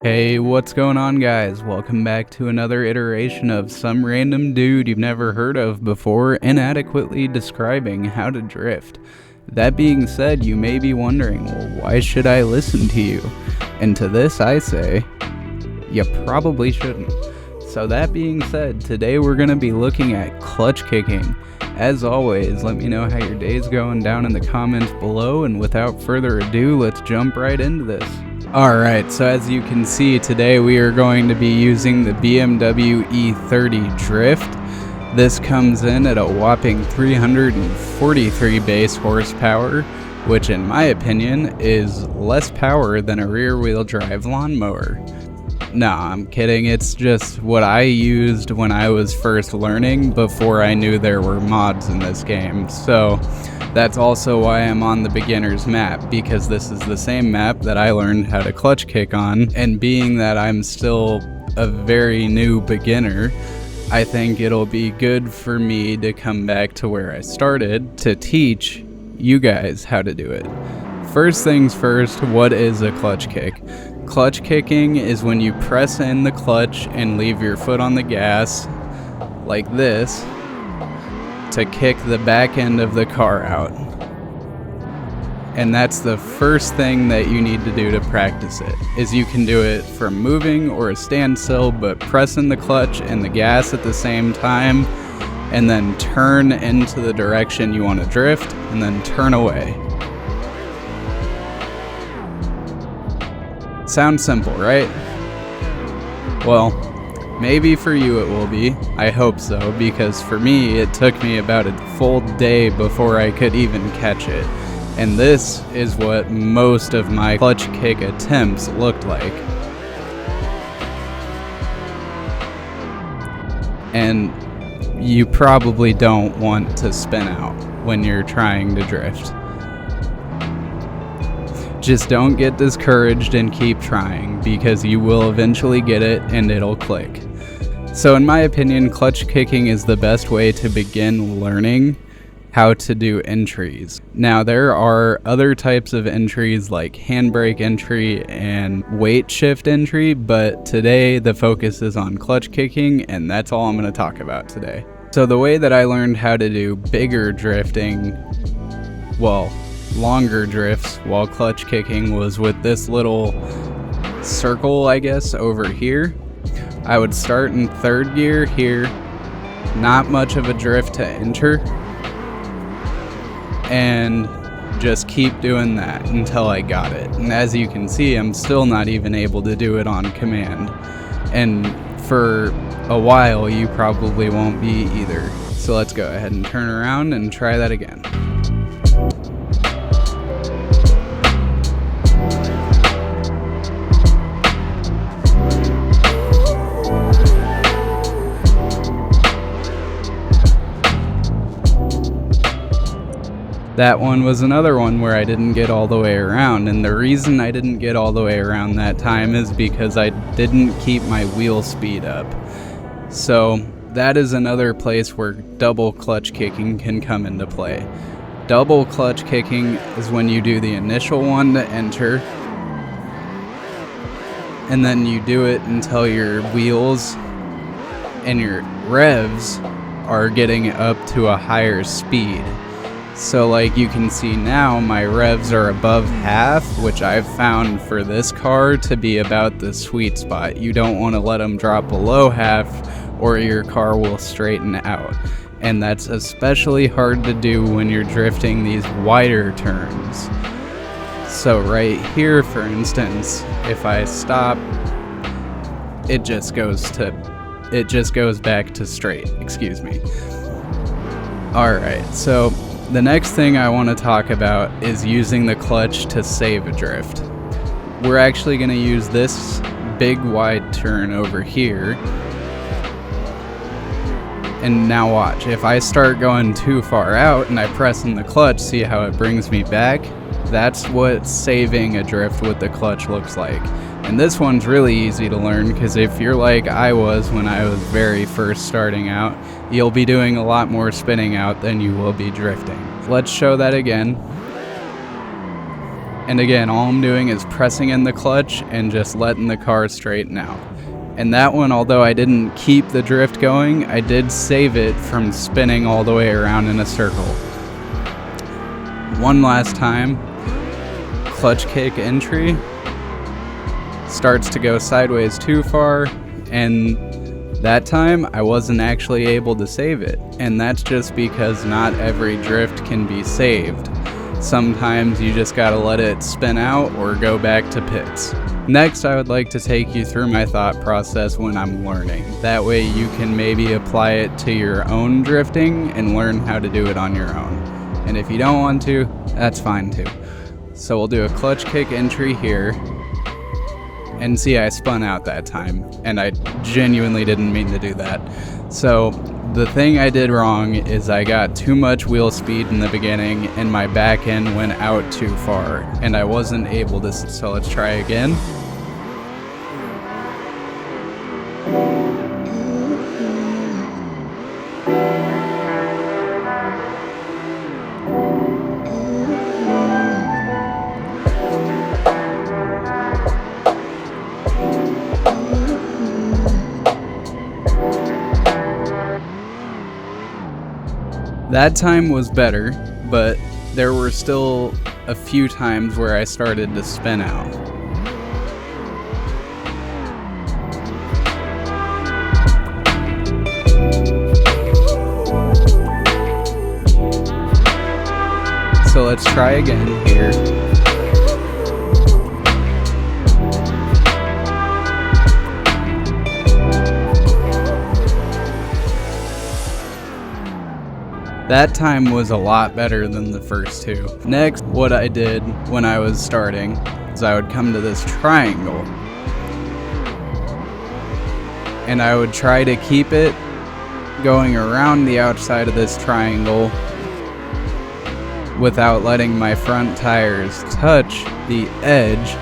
Hey, what's going on, guys? Welcome back to another iteration of some random dude you've never heard of before inadequately describing how to drift. That being said, you may be wondering, well, why should I listen to you? And to this I say, you probably shouldn't. So that being said, today we're going to be looking at clutch kicking. As always, let me know how your day's going down in the comments below, and without further ado, let's jump right into this. Alright, so as you can see, today we are going to be using the BMW E30 Drift. This comes in at a whopping 343 base horsepower, which in my opinion is less power than a rear-wheel drive lawnmower. Nah, I'm kidding, it's just what I used when I was first learning before I knew there were mods in this game. So that's also why I'm on the beginner's map, because this is the same map that I learned how to clutch kick on, and being that I'm still a very new beginner, I think it'll be good for me to come back to where I started to teach you guys how to do it. First things first, what is a clutch kick? Clutch kicking is when you press in the clutch and leave your foot on the gas, like this, to kick the back end of the car out. And that's the first thing that you need to do to practice it, is you can do it from moving or a standstill, but pressing the clutch and the gas at the same time, and then turn into the direction you want to drift, and then turn away. Sounds simple, right? Well, maybe for you it will be. I hope so, because for me it took me about a full day before I could even catch it. And this is what most of my clutch kick attempts looked like. And you probably don't want to spin out when you're trying to drift. Just don't get discouraged and keep trying, because you will eventually get it and it'll click. So in my opinion, clutch kicking is the best way to begin learning how to do entries. Now there are other types of entries like handbrake entry and weight shift entry, but today the focus is on clutch kicking, and that's all I'm going to talk about today. So the way that I learned how to do bigger drifting, well, longer drifts while clutch kicking, was with this little circle, I guess, over here. I would start in third gear here, not much of a drift to enter, and just keep doing that until I got it. And as you can see, I'm still not even able to do it on command, and for a while you probably won't be either. So let's go ahead and turn around and try that again. That one was another one where I didn't get all the way around, and the reason I didn't get all the way around that time is because I didn't keep my wheel speed up. So that is another place where double clutch kicking can come into play. Double clutch kicking is when you do the initial one to enter, and then you do it until your wheels and your revs are getting up to a higher speed. So like you can see now, my revs are above half, which I've found for this car to be about the sweet spot. You don't want to let them drop below half or your car will straighten out. And that's especially hard to do when you're drifting these wider turns. So right here, for instance, if I stop, it just goes back to straight, excuse me. Alright, so the next thing I want to talk about is using the clutch to save a drift. We're actually going to use this big wide turn over here. And now watch, if I start going too far out and I press in the clutch, see how it brings me back? That's what saving a drift with the clutch looks like. And this one's really easy to learn, because if you're like I was when I was very first starting out, you'll be doing a lot more spinning out than you will be drifting. Let's show that again. And again, all I'm doing is pressing in the clutch and just letting the car straighten out. And that one, although I didn't keep the drift going, I did save it from spinning all the way around in a circle. One last time, clutch kick entry, starts to go sideways too far, and that time I wasn't actually able to save it. And that's just because not every drift can be saved. Sometimes you just gotta let it spin out or go back to pits. Next, I would like to take you through my thought process when I'm learning. That way you can maybe apply it to your own drifting and learn how to do it on your own. And if you don't want to, that's fine too. So we'll do a clutch kick entry here. And see, I spun out that time, and I genuinely didn't mean to do that. So the thing I did wrong is I got too much wheel speed in the beginning, and my back end went out too far, and I wasn't able to, so let's try again. That time was better, but there were still a few times where I started to spin out. So let's try again here. That time was a lot better than the first two. Next, what I did when I was starting is I would come to this triangle and I would try to keep it going around the outside of this triangle without letting my front tires touch the edge,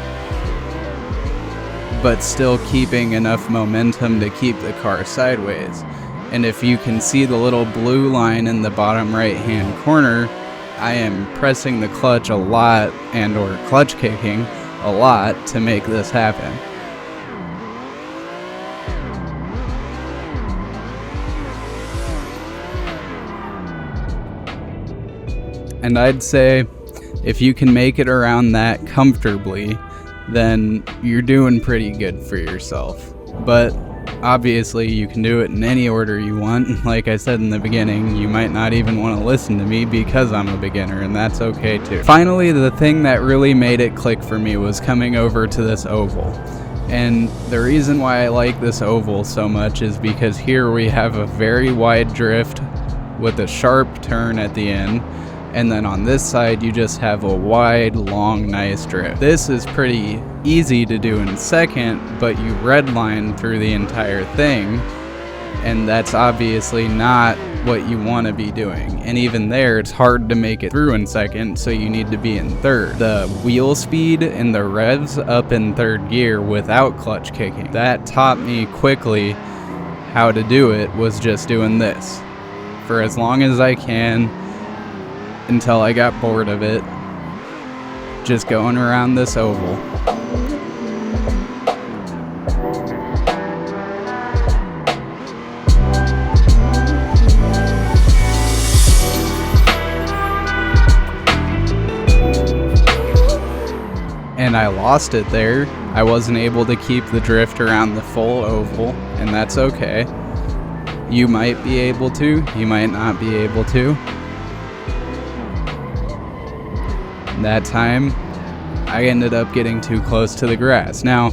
but still keeping enough momentum to keep the car sideways. And if you can see the little blue line in the bottom right hand corner, I am pressing the clutch a lot and or clutch kicking a lot to make this happen. And I'd say if you can make it around that comfortably, then you're doing pretty good for yourself. But obviously, you can do it in any order you want. Like I said in the beginning, you might not even want to listen to me because I'm a beginner, and that's okay too. Finally, the thing that really made it click for me was coming over to this oval. And the reason why I like this oval so much is because here we have a very wide drift with a sharp turn at the end. And then on this side, you just have a wide, long, nice drift. This is pretty easy to do in second, but you redline through the entire thing, and that's obviously not what you want to be doing. And even there, it's hard to make it through in second, so you need to be in third. The wheel speed and the revs up in third gear without clutch kicking. That taught me quickly how to do it, was just doing this for as long as I can, until I got bored of it, just going around this oval. And I lost it there. I wasn't able to keep the drift around the full oval, and that's okay. You might be able to, you might not be able to. That time, I ended up getting too close to the grass. Now,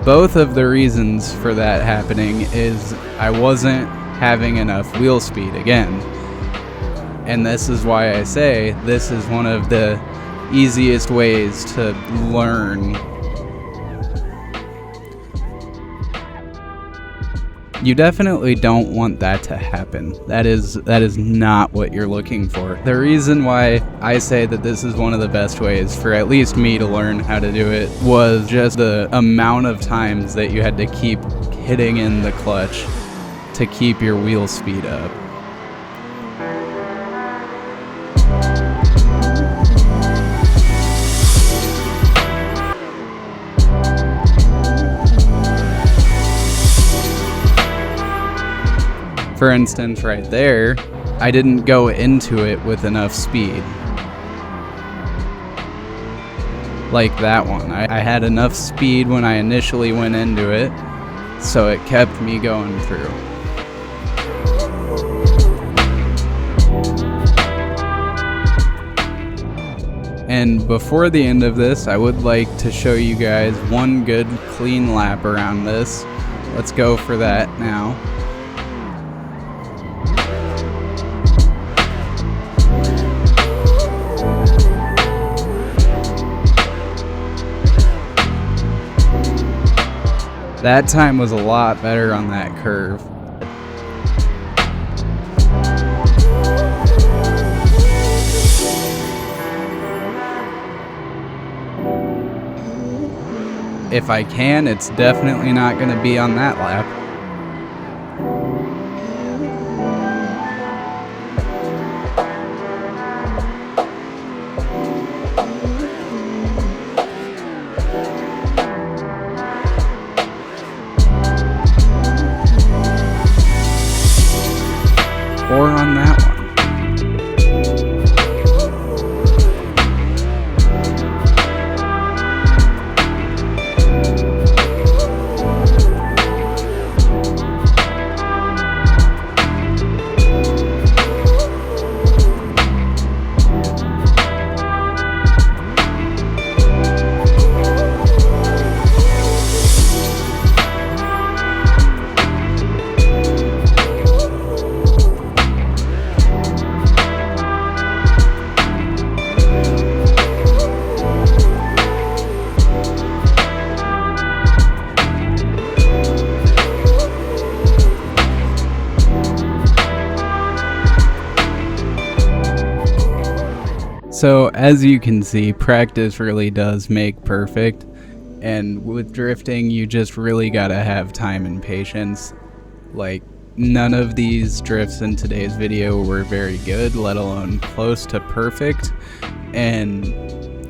both of the reasons for that happening is I wasn't having enough wheel speed again. And this is why I say this is one of the easiest ways to learn. You definitely don't want that to happen. That is not what you're looking for. The reason why I say that this is one of the best ways for at least me to learn how to do it was just the amount of times that you had to keep hitting in the clutch to keep your wheel speed up. For instance, right there, I didn't go into it with enough speed. Like that one. I had enough speed when I initially went into it, so it kept me going through. And before the end of this, I would like to show you guys one good clean lap around this. Let's go for that now. That time was a lot better on that curve. If I can, it's definitely not going to be on that lap. Or on that one. So as you can see, practice really does make perfect, and with drifting you just really gotta have time and patience. Like, none of these drifts in today's video were very good, let alone close to perfect, and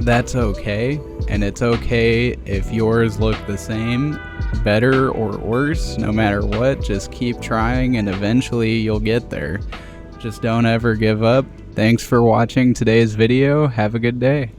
that's okay. And it's okay if yours look the same, better, or worse. No matter what, just keep trying and eventually you'll get there. Just don't ever give up. Thanks for watching today's video. Have a good day.